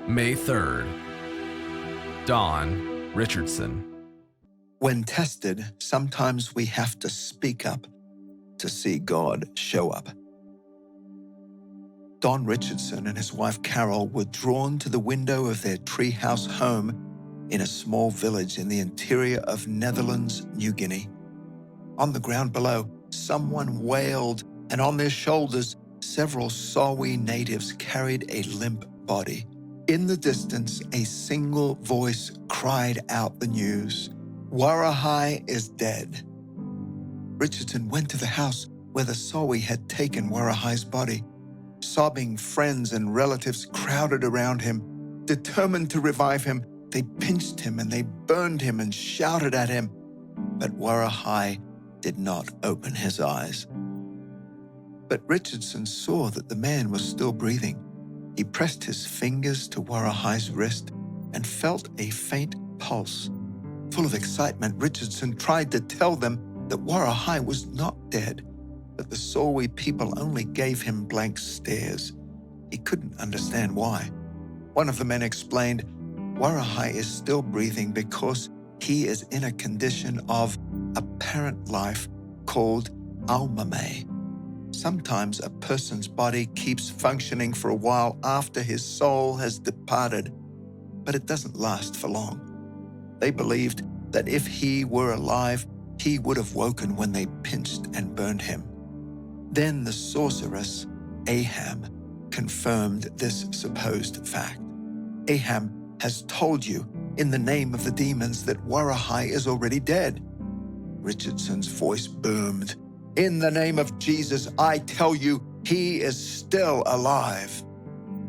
May 3rd. Don Richardson. When tested, sometimes we have to speak up to see God show up. Don Richardson and his wife Carol were drawn to the window of their treehouse home in a small village in the interior of Netherlands, New Guinea. On the ground below, someone wailed, and on their shoulders, several Sawi natives carried a limp body. In the distance, a single voice cried out the news: "Warahai is dead." Richardson went to the house where the Sawi had taken Warahai's body. Sobbing friends and relatives crowded around him. Determined to revive him, they pinched him and they burned him and shouted at him. But Warahai did not open his eyes. But Richardson saw that the man was still breathing. He pressed his fingers to Warahai's wrist and felt a faint pulse. Full of excitement, Richardson tried to tell them that Warahai was not dead, but the Sawi people only gave him blank stares. He couldn't understand why. One of the men explained, "Warahai is still breathing because he is in a condition of apparent life called almame. Sometimes a person's body keeps functioning for a while after his soul has departed, but it doesn't last for long." They believed that if he were alive, he would have woken when they pinched and burned him. Then the sorceress, Aham, confirmed this supposed fact. "Aham has told you, in the name of the demons, that Warahai is already dead." Richardson's voice boomed. "In the name of Jesus, I tell you, he is still alive.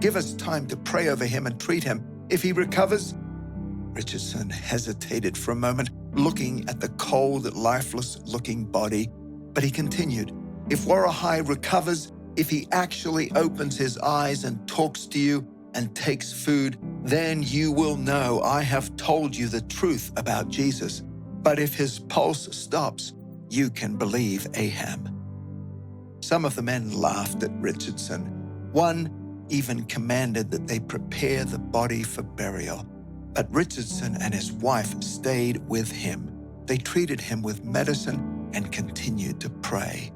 Give us time to pray over him and treat him. If he recovers..." Richardson hesitated for a moment, looking at the cold, lifeless-looking body, but he continued, "If Warahai recovers, if he actually opens his eyes and talks to you and takes food, then you will know I have told you the truth about Jesus. But if his pulse stops, you can believe Aham." Some of the men laughed at Richardson. One even commanded that they prepare the body for burial. But Richardson and his wife stayed with him. They treated him with medicine and continued to pray.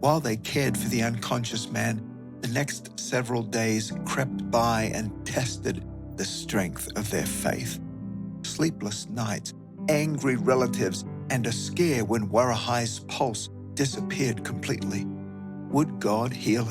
While they cared for the unconscious man, the next several days crept by and tested the strength of their faith. Sleepless nights, angry relatives, and a scare when Warahai's pulse disappeared completely. Would God heal him?